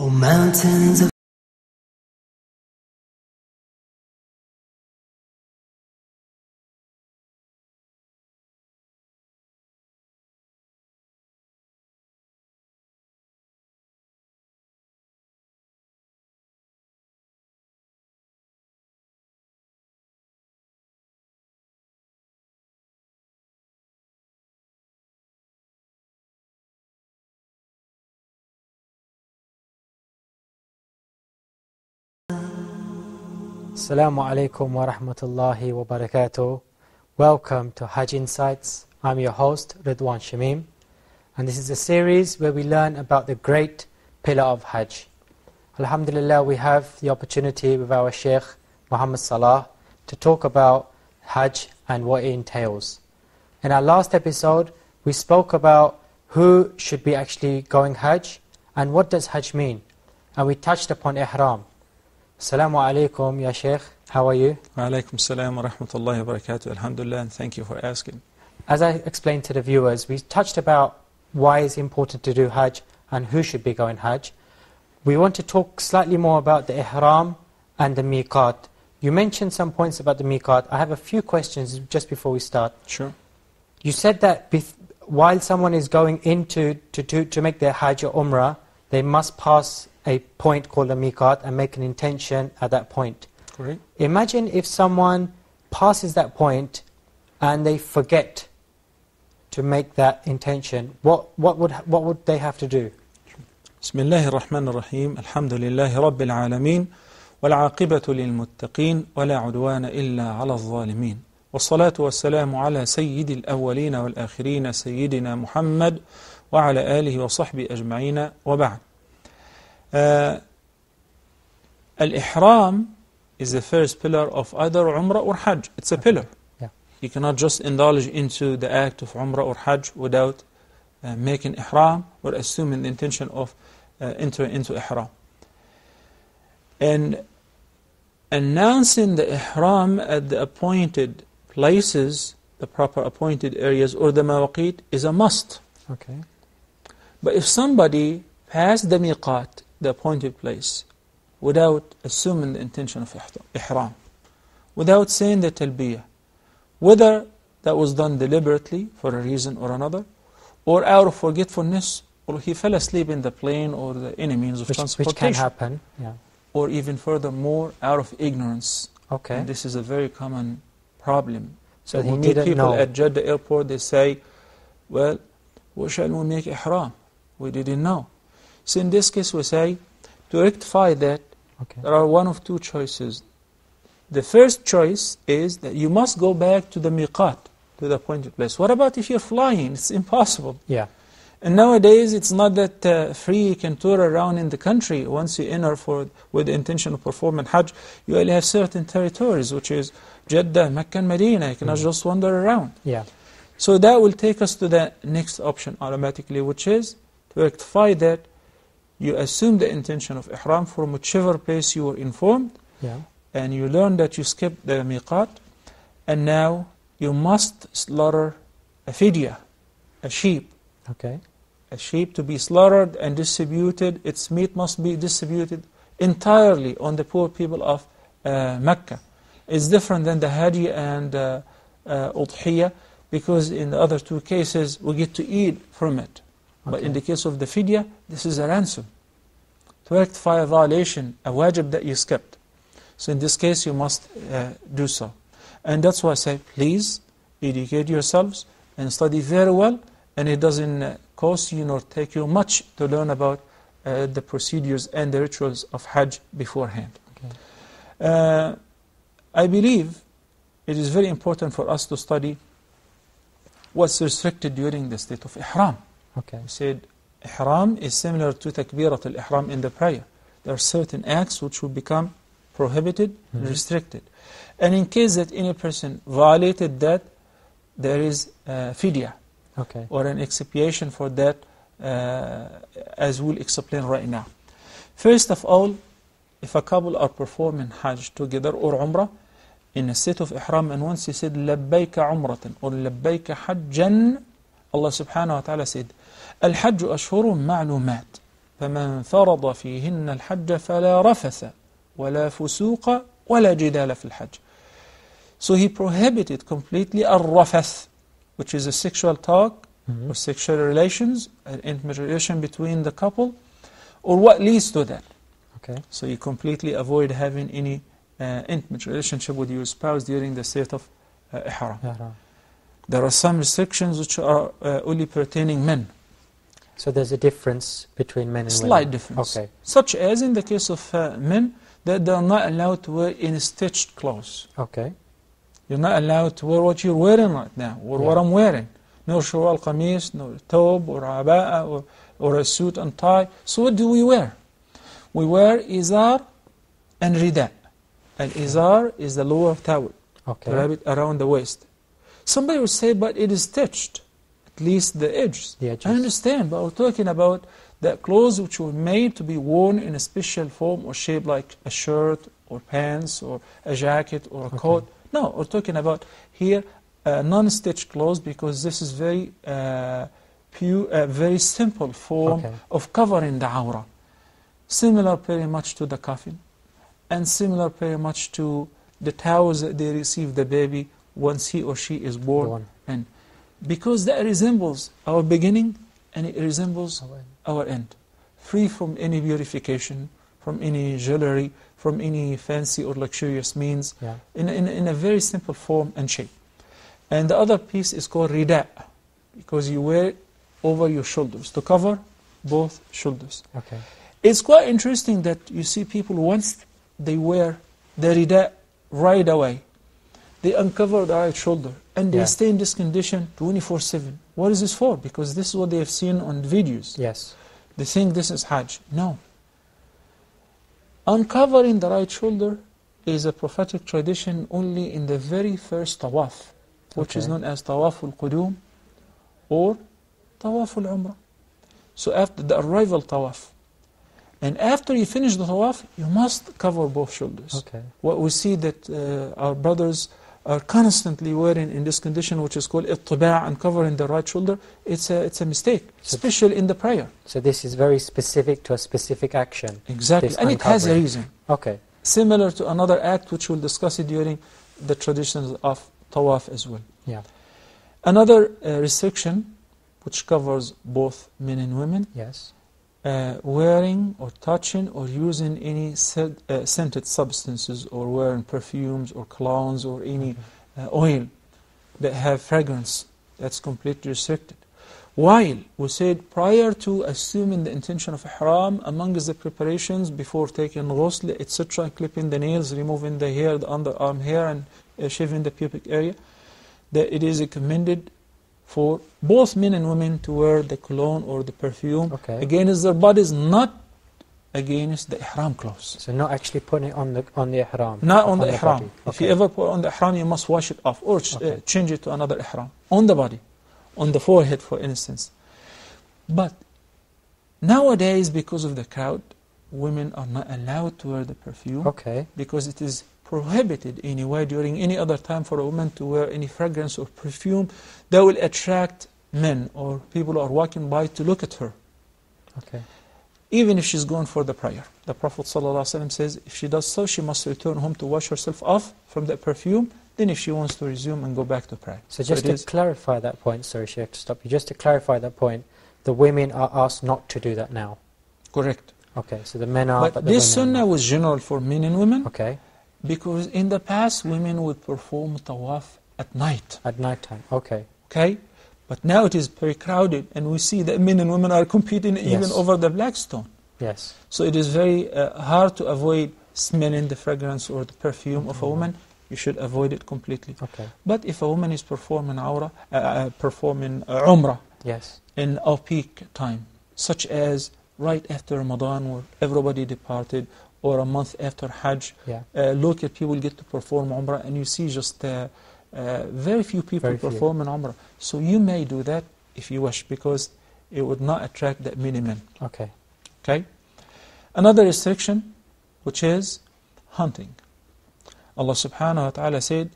Oh, mountains of Assalamu alaikum wa rahmatullahi wa barakatuh. Welcome to Hajj Insights. I'm your host, Ridwan Shamim. And this is a series where we learn about the great pillar of Hajj. Alhamdulillah, we have the opportunity with our Sheikh, Muhammad Salah, to talk about Hajj and what it entails. In our last episode, we spoke about who should be actually going Hajj and what does Hajj mean. And we touched upon Ihram. Assalamu alaikum, Ya Sheikh. How are you? Wa alaikum salam wa rahmatullahi wa barakatuh. Alhamdulillah, and thank you for asking. As I explained to the viewers, we touched about why it's important to do Hajj and who should be going Hajj. We want to talk slightly more about the Ihram and the Miqat. You mentioned some points about the Miqat. I have a few questions just before we start. Sure. You said that while someone is going into to make their Hajj or Umrah, they must pass a point called a miqat and make an intention at that point. Correct. Imagine if someone passes that point and they forget to make that intention. What would they have to do? Bismillahir Rahmanir Rahim. Alhamdulillahi Rabbil Alameen. والعاقبة للمتقين ولا عدوان إلا على الظالمين والصلاة والسلام على سيد الأولين والآخرين سيدنا محمد وعلى آله وصحبه أجمعين وبعد. Al-Ihram is the first pillar of either Umrah or Hajj. It's a pillar. Yeah. You cannot just indulge into the act of Umrah or Hajj without making Ihram or assuming the intention of entering into Ihram. And announcing the Ihram at the appointed places, the proper appointed areas or the mawaqit is a must. Okay. But if somebody passed the miqat, the appointed place, without assuming the intention of Ihram, without saying the talbiyah, whether that was done deliberately for a reason or another, or out of forgetfulness, or he fell asleep in the plane or any means of transportation. Which can happen, yeah. Or even furthermore, out of ignorance. Okay. And this is a very common problem. So when he we meet didn't people know. at Jeddah airport, they say, well, what shall we make Ihram? We didn't know. So in this case we say, to rectify that, Okay. there are one of two choices. The first choice is that you must go back to the miqat, to the appointed place. What about if you're flying? It's impossible. Yeah. And nowadays it's not that free you can tour around in the country. Once you enter with the intention of performing Hajj, you only have certain territories, which is Jeddah, Mecca and Medina. You cannot just wander around. Yeah. So that will take us to the next option automatically, which is to rectify that you assume the intention of Ihram from whichever place you were informed, Yeah. and you learn that you skipped the miqat, and now you must slaughter a fidya, a sheep. Okay. A sheep to be slaughtered and distributed, its meat must be distributed entirely on the poor people of Mecca. It's different than the hadi and udhiyah, because in the other two cases we get to eat from it. Okay. But in the case of the fidya, this is a ransom. To rectify a violation, a wajib that you skipped. So in this case you must do so. And that's why I say, please educate yourselves and study very well, and it doesn't cost you nor take you much to learn about the procedures and the rituals of Hajj beforehand. Okay. I believe it is very important for us to study what's restricted during the state of Ihram. Okay. We said Ihram is similar to Takbirat al-Ihram in the prayer. There are certain acts which will become prohibited and restricted. And in case that any person violated that, there is fidya. Okay. Or an expiation for that, as we'll explain right now. First of all, if a couple are performing Hajj together or Umrah in a state of Ihram, and once he said لبيك عمرة or لبيك حجا, Allah subhanahu wa ta'ala said, Al-Hajj ashhurun ma'lumat. فَمَنْ فَرَضَ فِيهِنَّ الْحَجَّ فَلَا رَفَثَ وَلَا فُسُوقَ وَلَا جِدَالَ فِي الْحَجِّ. So he prohibited completely al-rafath, which is a sexual talk or sexual relations, an intimate relation between the couple, or what leads to that. Okay. So you completely avoid having any intimate relationship with your spouse during the state of ihram. There are some restrictions which are only pertaining men. So there's a difference between men and women? Slight difference. Okay. Such as in the case of men, that they are not allowed to wear any stitched clothes. Okay. You're not allowed to wear what you're wearing right now, or what I'm wearing. No shawal qamis, no thobe, or aba'a, or a suit and tie. So what do we wear? We wear izar and rida. Al-izar is the lower towel, wrap it around the waist. Somebody would say, but it is stitched, at least the edges. The edges. I understand, but we're talking about the clothes which were made to be worn in a special form or shape, like a shirt or pants or a jacket or a coat. No, we're talking about here non-stitched clothes, because this is very very simple form of covering the awrah. Similar very much to the coffin, and similar very much to the towels that they receive the baby once he or she is born. And because that resembles our beginning and it resembles our end, free from any purification, from any jewelry, from any fancy or luxurious means, in a very simple form and shape. And the other piece is called rida, because you wear it over your shoulders, to cover both shoulders. Okay. It's quite interesting that you see people, once they wear the rida right away, they uncover the right shoulder, and they stay in this condition 24/7. What is this for? Because this is what they have seen on videos. Yes. They think this is Hajj. No. Uncovering the right shoulder is a prophetic tradition only in the very first tawaf, which is known as Tawaf al-Qudum or Tawaf al-Umrah. So after the arrival tawaf. And after you finish the tawaf, you must cover both shoulders. Okay. What we see that our brothers are constantly wearing in this condition, which is called ittiba', and covering the right shoulder, it's a mistake, especially in the prayer. So this is very specific to a specific action. Exactly, and it has a reason. Okay. Similar to another act which we'll discuss it during the traditions of tawaf as well. Yeah. Another restriction which covers both men and women, yes, wearing or touching or using any scented substances, or wearing perfumes or colognes or any oil that have fragrance. That's completely restricted. While we said prior to assuming the intention of ihram, amongst the preparations before taking ghusl, etc., clipping the nails, removing the hair, the underarm hair, and shaving the pubic area, that it is recommended for both men and women to wear the cologne or the perfume against their bodies, not against the ihram clothes. So not actually putting it on the ihram. Not on the ihram. If you ever put on the ihram, you must wash it off or change it to another ihram. On the body, on the forehead, for instance. But nowadays, because of the crowd, women are not allowed to wear the perfume because it is prohibited anyway during any other time for a woman to wear any fragrance or perfume that will attract men or people who are walking by to look at her. Even if she's going for the prayer. The Prophet ﷺ says if she does so, she must return home to wash herself off from the perfume. Then if she wants to resume and go back to pray. So just to clarify that point, sorry Sheikh to stop you, just to clarify that point, the women are asked not to do that now. Correct. Okay, so the men are... But this sunnah was general for men and women. Okay. Because in the past, women would perform tawaf at night. At night time, okay. Okay? But now it is very crowded, and we see that men and women are competing even over the black stone. Yes. So it is very hard to avoid smelling the fragrance or the perfume of a woman. You should avoid it completely. Okay. But if a woman is performing umrah in off-peak time, such as right after Ramadan, where everybody departed, or a month after Hajj, local people get to perform Umrah, and you see just very few people performing Umrah. So you may do that if you wish, because it would not attract that many men. Okay. Okay? Another restriction, which is hunting. Allah subhanahu wa ta'ala said,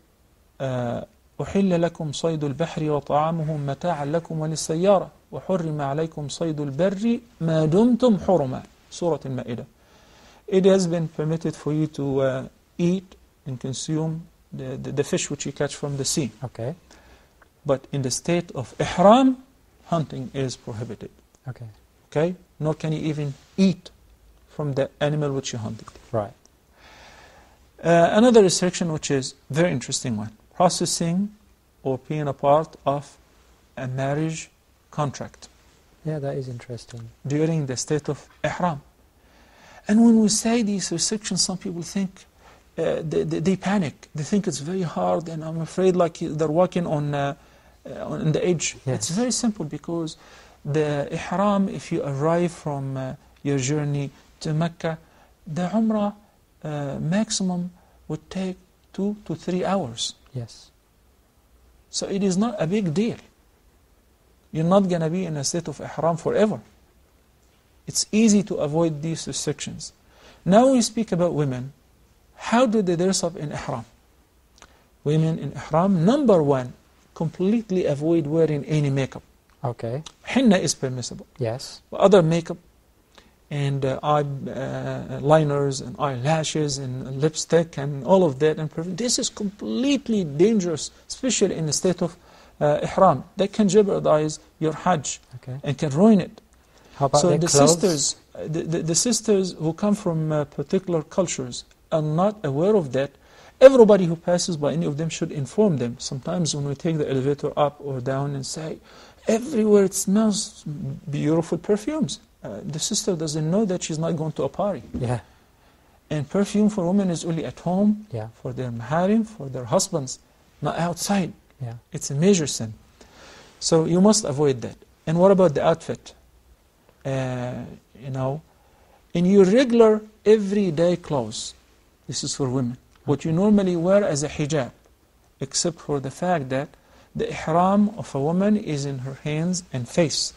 وَلَا أحل لكم صيد البحر وطعامه متاعا لكم وللسيارة وحرم عليكم صيد البر ما دمتم حرما. Surah Al-Ma'idah. It has been permitted for you to eat and consume the fish which you catch from the sea. Okay. But in the state of ihram, hunting is prohibited. Okay. Okay? Nor can you even eat from the animal which you hunted. Right. Another restriction which is very interesting one. Processing or being a part of a marriage contract. Yeah, that is interesting. During the state of ihram. And when we say these restrictions, some people think, they panic. They think it's very hard and I'm afraid like they're walking on the edge. Yes. It's very simple because the ihram, if you arrive from your journey to Mecca, the Umrah maximum would take 2 to 3 hours. Yes. So it is not a big deal. You're not going to be in a state of ihram forever. It's easy to avoid these restrictions. Now we speak about women. How do they dress up in ihram? Women in ihram, number one, completely avoid wearing any makeup. Okay. Henna is permissible. Yes. But other makeup and eye liners and eyelashes and lipstick and all of that, and this is completely dangerous, especially in the state of ihram. That can jeopardize your Hajj and can ruin it. How about so their the clothes? sisters, the sisters who come from particular cultures are not aware of that. Everybody who passes by any of them should inform them. Sometimes when we take the elevator up or down and say, everywhere it smells beautiful perfumes. The sister doesn't know that she's not going to a party. Yeah. And perfume for women is only at home, Yeah. for their maharim, for their husbands, not outside. Yeah. It's a major sin. So you must avoid that. And what about the outfit? You know, in your regular everyday clothes, this is for women, what you normally wear as a hijab, except for the fact that the ihram of a woman is in her hands and face.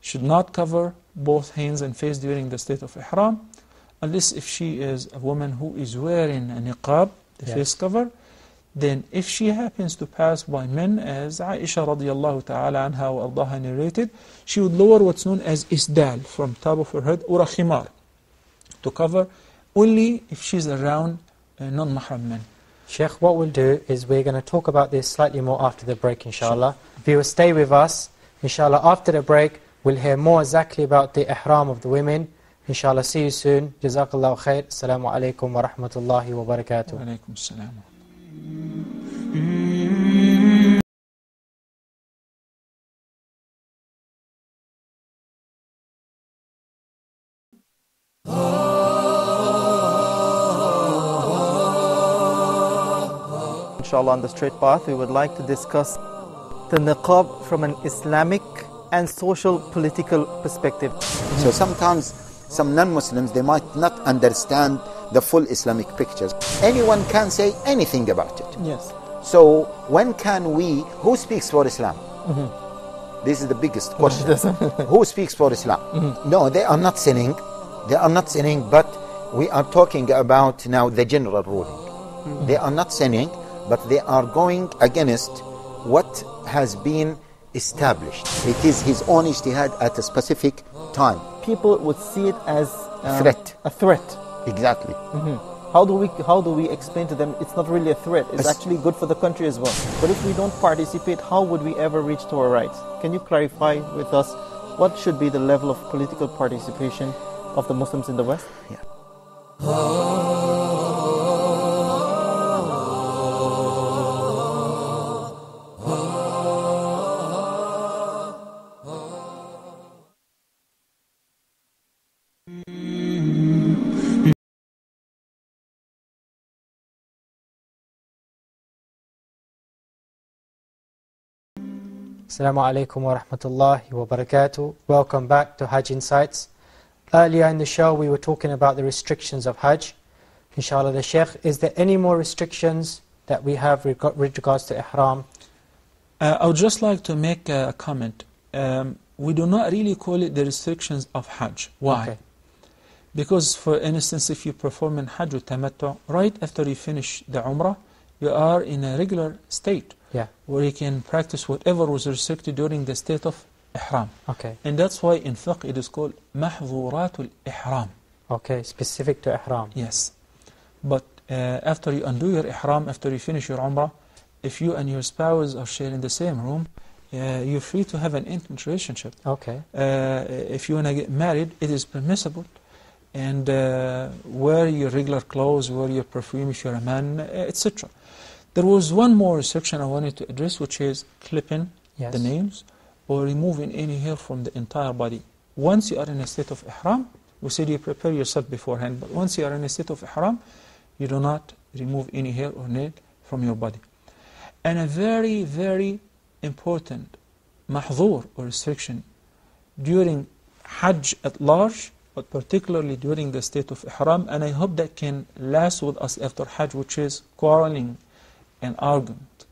Should not cover both hands and face during the state of ihram, unless if she is a woman who is wearing a niqab, the face cover. Then if she happens to pass by men, as Aisha radiallahu ta'ala anha wa ardaha narrated, she would lower what's known as isdal from top of her head, or a khimar, to cover only if she's around non-mahram men. Sheikh, what we'll do is we're going to talk about this slightly more after the break, inshallah. If you will stay with us, inshallah, after the break, we'll hear more exactly about the ihram of the women. Inshallah, see you soon. Jazakallahu khair. Assalamu alaikum wa rahmatullahi wa barakatuh. Wa alaikum assalam. Inshallah, on the straight path, we would like to discuss the niqab from an Islamic and social political perspective. So sometimes some non-Muslims, they might not understand the full Islamic pictures. Anyone can say anything about it. Yes. So when can we, who speaks for Islam? This is the biggest question. Who speaks for Islam? No, they are not sinning. They are not sinning, but we are talking about now the general ruling. They are not sinning, but they are going against what has been established. It is his own ijtihad at a specific time. People would see it as Threat. a threat. Exactly. How do we explain to them it's not really a threat, it's actually good for the country as well? But if we don't participate, how would we ever reach to our rights? Can you clarify with us what should be the level of political participation of the Muslims in the West? Yeah. Assalamu alaikum wa rahmatullahi wa barakatuh. Welcome back to Hajj Insights. Earlier in the show we were talking about the restrictions of Hajj. Inshallah, the Sheikh, is there any more restrictions that we have with regards to Ihram? I would just like to make a comment. We do not really call it the restrictions of Hajj. Why? Okay. Because, for instance, if you perform in Hajj or Tamattu, right after you finish the Umrah, you are in a regular state Yeah. where you can practice whatever was restricted during the state of ihram. Okay. And that's why in fiqh it is called محظورات الإحرام. Okay, specific to ihram. Yes. But after you undo your ihram, after you finish your umrah, if you and your spouse are sharing the same room, you're free to have an intimate relationship. Okay. If you want to get married, it is permissible. And wear your regular clothes, wear your perfume if you're a man, etc. There was one more restriction I wanted to address, which is clipping Yes. the nails or removing any hair from the entire body. Once you are in a state of ihram, we said you prepare yourself beforehand, but once you are in a state of ihram, you do not remove any hair or nail from your body. And a very, very important mahzur or restriction during Hajj at large, but particularly during the state of ihram, and I hope that can last with us after Hajj, which is quarreling and argument.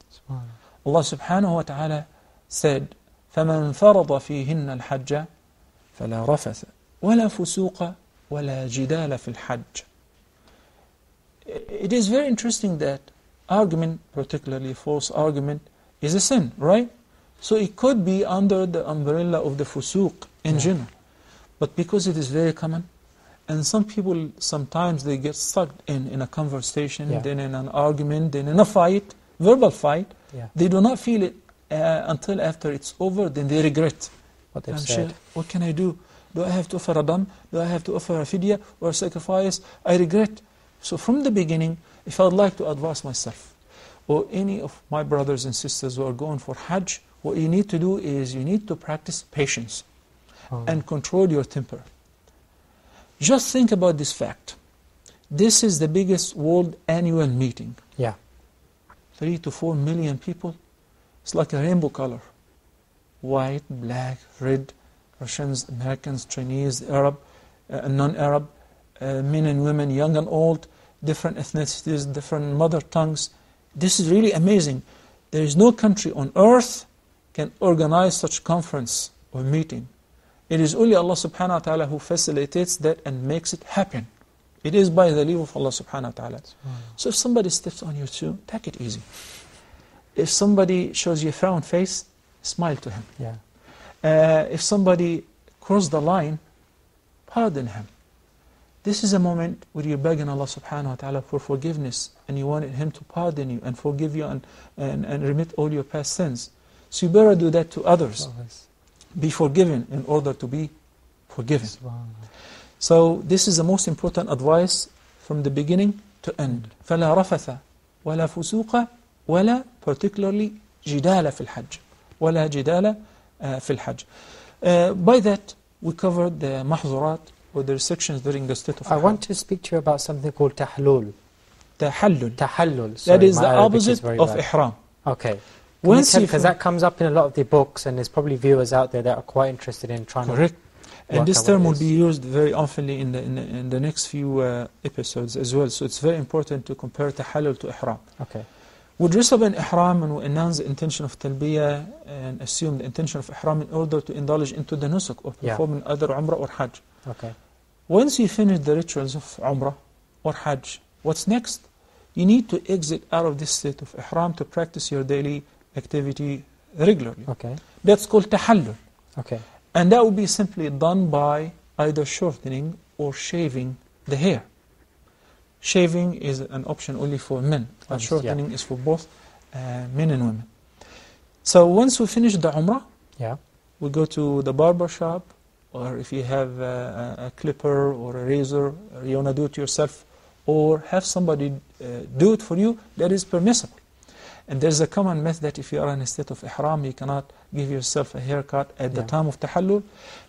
Allah subhanahu wa ta'ala said, فَمَنْ فَرَضَ فِيهِنَّ الْحَجَّ فَلَا رَفَثَ وَلَا فُسُوقَ وَلَا جِدَالَ فِي الْحَجِّ. It is very interesting that argument, particularly false argument, is a sin, right? So it could be under the umbrella of the fusuq in general. But because it is very common, and some people, sometimes they get stuck in a conversation, then in an argument, then in a fight, verbal fight, they do not feel it until after it's over, then they regret. What they've said. What can I do? Do I have to offer a dam? Do I have to offer a fidya or a sacrifice? I regret. So from the beginning, if I'd like to advise myself, or any of my brothers and sisters who are going for Hajj, what you need to do is you need to practice patience and control your temper. Just think about this fact. This is the biggest world annual meeting. 3 to 4 million people. It's like a rainbow color. White, black, red, Russians, Americans, Chinese, Arab, non-Arab, men and women, young and old, different ethnicities, different mother tongues. This is really amazing. There is no country on earth can organize such conference or meeting. It is only Allah subhanahu wa ta'ala who facilitates that and makes it happen. It is by the leave of Allah subhanahu wa ta'ala. So if somebody steps on your shoe, take it easy. If somebody shows you a frown face, smile to him. If somebody crossed the line, pardon him. This is a moment where you're begging Allah subhanahu wa ta'ala for forgiveness, and you wanted Him to pardon you and forgive you and remit all your past sins. So you better do that to others. Be forgiven in order to be forgiven. So this is the most important advice from the beginning to end. فَلَا رَفَثَ وَلَا فُسُوقَ وَلَا particularly جِدَالَ فِي الْحَجِّ وَلَا جِدَالَ فِي الْحَجِّ. By that, we covered the mahzurat, or the restrictions during the state of I want to speak to you about something called tahallul. Tahallul. Tahallul. That is the opposite of ihram. Okay. Because that comes up in a lot of the books, and there's probably viewers out there that are quite interested in trying to and this term will be used very often in the next few episodes as well. So it's very important to compare tahallul to ihram. Okay. We dress up in ihram and we announce the intention of talbiyah and assume the intention of ihram in order to indulge into the nusuk or performing other umrah or hajj. Okay. Once you finish the rituals of umrah or hajj, what's next? You need to exit out of this state of ihram to practice your daily activity regularly. Okay. That's called tahallul. Okay. And that will be simply done by either shortening or shaving the hair. Shaving is an option only for men, but shortening is for both men and women. So once we finish the umrah, we go to the barber shop, or if you have a clipper or a razor, or you want to do it yourself, or have somebody do it for you, that is permissible. And there's a common myth that if you are in a state of ihram, you cannot give yourself a haircut at the time of tahallul,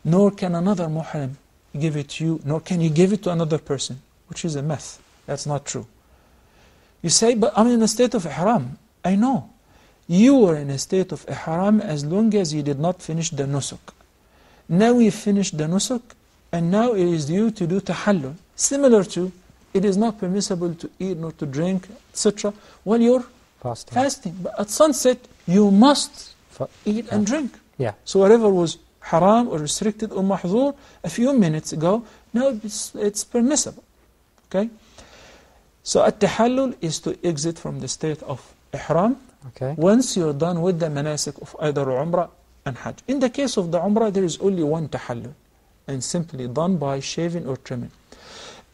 nor can another muhrim give it to you, nor can you give it to another person, which is a myth. That's not true. You say, but I'm in a state of ihram. I know. You were in a state of ihram as long as you did not finish the nusuk. Now you finished the nusuk, and now it is due to do tahallul. Similar to, it is not permissible to eat nor to drink, etc. while you're fasting. But at sunset, you must eat and drink. So whatever was haram or restricted or mahzur a few minutes ago, now it's permissible. Okay? So at-tahallul is to exit from the state of ihram Okay. once you're done with the manasik of either Umrah and Hajj. In the case of the Umrah, there is only one tahallul, and simply done by shaving or trimming.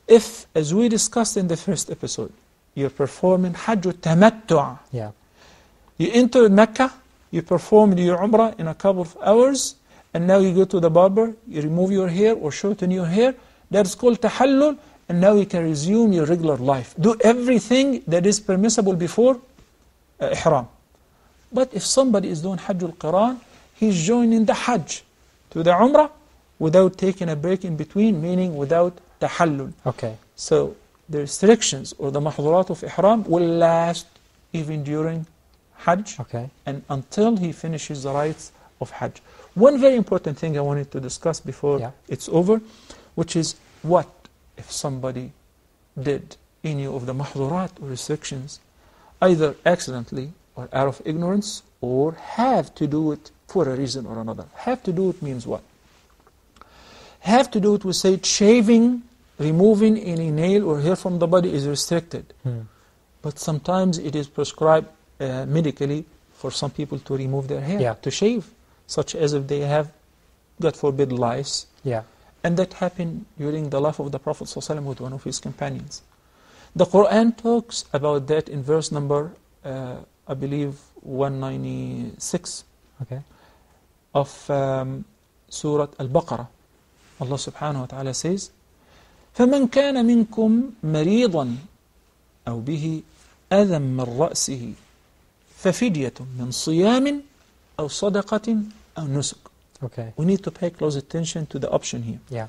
If, as we discussed in the first episode, you're performing Hajj tamattu', Yeah. you enter Mecca, you perform your Umrah in a couple of hours, and now you go to the barber, you remove your hair or shorten your hair, that's called tahallul, and now you can resume your regular life. Do everything that is permissible before ihram. But if somebody is doing Hajj al-Qiran, he's joining the Hajj to the Umrah without taking a break in between, meaning without tahallul. Okay. So the restrictions or the mahdurat of ihram will last even during Hajj Okay. and until he finishes the rites of Hajj. One very important thing I wanted to discuss before Yeah. it's over, which is what if somebody did any of the mahdurat or restrictions either accidentally or out of ignorance or have to do it for a reason or another. Have to do it means what? Have to do it, we say shaving, removing any nail or hair from the body is restricted. But sometimes it is prescribed medically for some people to remove their hair, Yeah. to shave, such as if they have, God forbid, lice. Yeah. And that happened during the life of the Prophet ﷺ with one of his companions. The Quran talks about that in verse number, I believe, 196 Okay. of Surah Al-Baqarah. Allah subhanahu wa ta'ala says, فَمَنْ كَانَ مِنْكُمْ مَرِيضًا أَوْ بِهِ أَذًى مِّن رَأْسِهِ فَفِدْيَةٌ مِّن صِيَامٍ أَوْ صَدَقَةٍ أَوْ نُسُكٍ. Okay. We need to pay close attention to the option here. Yeah.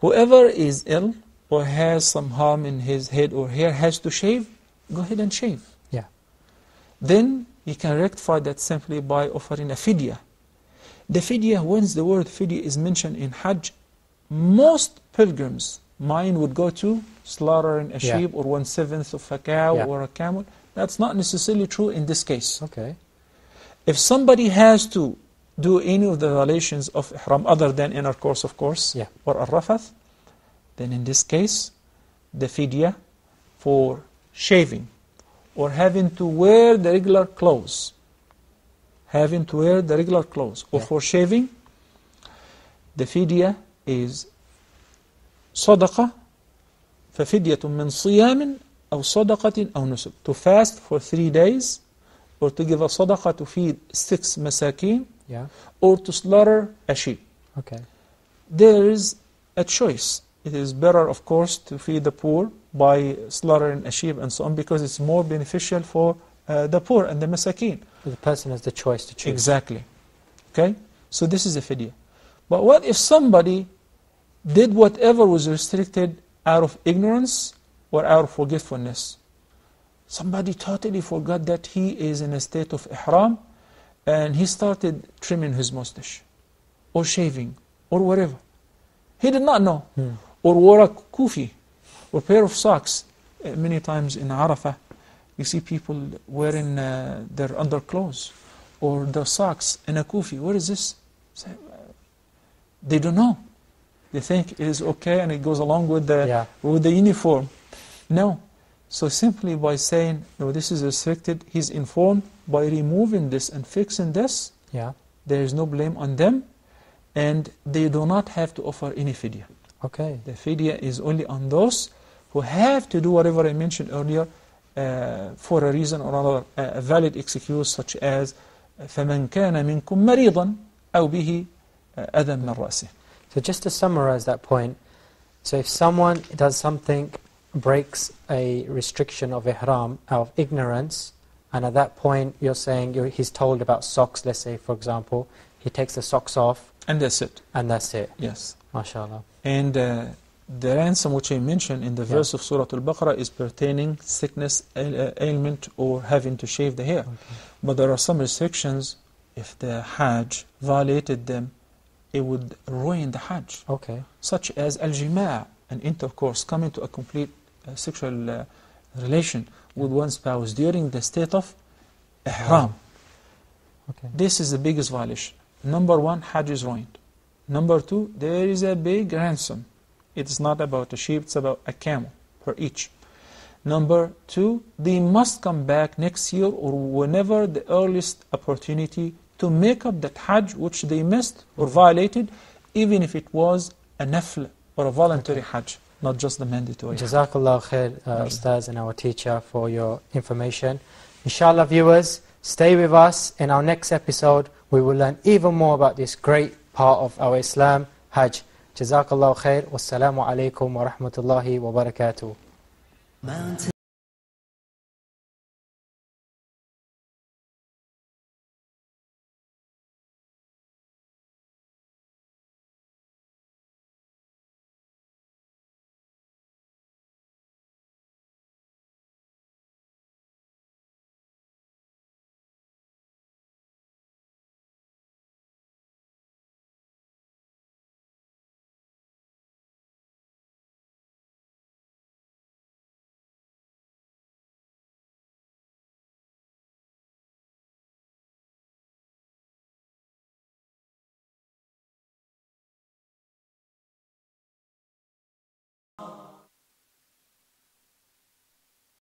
Whoever is ill or has some harm in his head or hair has to shave, go ahead and shave. Yeah. Then you can rectify that simply by offering a fidya. The fidya, once the word fidya is mentioned in Hajj, most pilgrims' mind would go to slaughtering a Yeah. sheep or 1/7 of a cow Yeah. or a camel. That's not necessarily true in this case. Okay. If somebody has to do any of the violations of ihram other than intercourse, of course, Yeah. or al-rafath, then in this case, the fidya for shaving or having to wear the regular clothes, or Yeah. for shaving, the fidya is صدقة ففدية من صيام أو صدقة أو نسك, to fast for 3 days or to give a sadaqah to feed 6 masakin Yeah. or to slaughter a sheep. Okay. There is a choice. It is better, of course, to feed the poor by slaughtering a sheep and so on, because it's more beneficial for the poor and the masakin. The person has the choice to choose. Exactly. Okay? So this is a fidya. But what if somebody did whatever was restricted out of ignorance or out of forgetfulness? Somebody totally forgot that he is in a state of ihram and he started trimming his mustache or shaving or whatever. He did not know. Or wore a kufi or pair of socks. Many times in Arafah, you see people wearing their underclothes or their socks in a kufi. What is this? They don't know. They think it is okay and it goes along with the uniform. No. So simply by saying, no, this is restricted, he's informed. By removing this and fixing this, there is no blame on them, and they do not have to offer any fidya. Okay. The fidya is only on those who have to do whatever I mentioned earlier for a reason or another, a valid excuse, such as فَمَنْ كَانَ مِنْكُمْ مَرِيضًا أَوْ بِهِ أَذًى مِّن رَأْسِهِ. So just to summarize that point, so if someone does something, breaks a restriction of ihram out of ignorance, and at that point you're saying he's told about socks, let's say for example, he takes the socks off. And that's it. And that's it. Yes. MashaAllah. And the ransom which I mentioned in the verse of Surah Al-Baqarah is pertaining sickness, ailment, or having to shave the hair. Okay. But there are some restrictions. If the Hajj violated them, it would ruin the Hajj. Okay. Such as al-jima', an intercourse, coming to a complete sexual relation with one spouse during the state of ihram. Okay. This is the biggest violation. Number 1, Hajj is ruined. Number 2, there is a big ransom. It's not about a sheep, it's about a camel per each. Number 2, they must come back next year or whenever the earliest opportunity to make up that Hajj which they missed or violated, even if it was a nafl or a voluntary Hajj, not just the mandatory. Jazakallah khair, Ustaz and our teacher, for your information. Inshallah, viewers, stay with us. In our next episode, we will learn even more about this great part of our Islam, Hajj. Jazakallah khair. Wassalamu alaikum wa rahmatullahi wa barakatuh.